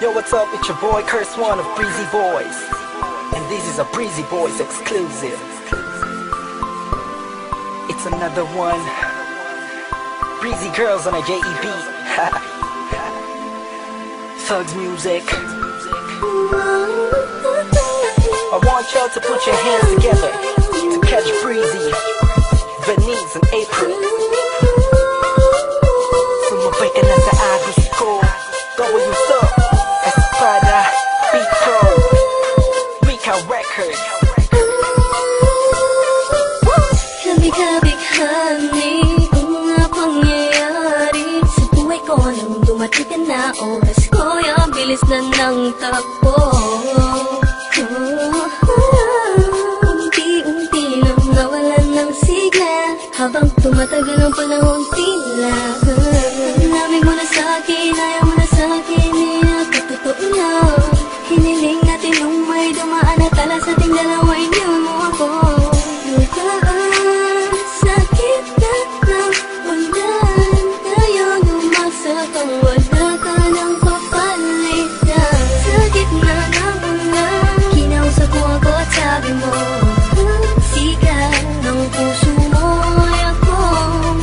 Yo, what's up? It's your boy Curse One of Breezy Boys, and this is a Breezy Boys exclusive. It's another one. Breezy Girls on a JEB. Thugs music. I want y'all to put your hands together to catch Breezy, Venice, and April. Sumabay ka na sa agos ko. W's up, Espada, Beat Pro, Mika Records. Kabighani ang mga pangyayari sa buhay ko nang dumating ka na. Oras ko yung bilis na ng takbo. Unti-unti nang nawalan ng sigla, habang tumatagal ang panahon tila. Namin mo na sa'kin, ayaw mo na sa'kin, totoo na. Hiniling natin nung may dumaan at tala sa ating dalawa, inyo mo ako. Lugaan, sakit na nawalan, ayaw lumasak ang wala ka ng papalitan. Sa gitna ng ulan, kinausap mo ako at sabi mo, sikat ng puso mo ay ako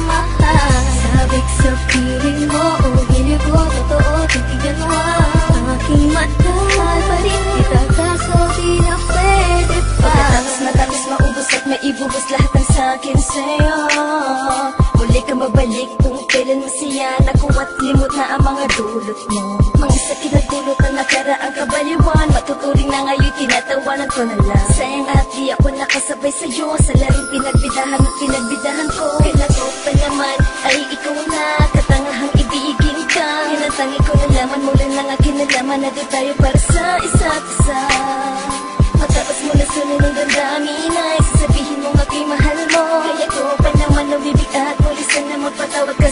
mahal. Sabik sa piling mo, hindi ko totoo, titigan mo ang aking mata. Mahal pa rin kita, kaso di na pwede pa. Matapos maubos at maibubos lahat ng sakin sa'yo. Muli ka mabalik kung kailan masaya, naku at limot na ang mga dulot mo. Mga sakit na dulot na nakaraang kabaliwan, matuturing na ngayon tinatawanan ko na lang. Sayang at di ako nakasabay sa'yo sa laring pinagbidahan at pinagbidahan ko. Kailan ko pa naman ay ikaw na katangahang ibigin ka. Yan ang tangi ko nalaman, mula lang akin nalaman na di tayo para sa isa't isa. Matapos mo na sunod ng damdamin ay sasabihin mo ako'y mahal mo. Kaya ko pa naman lumibig at muli sana magpatawad ka.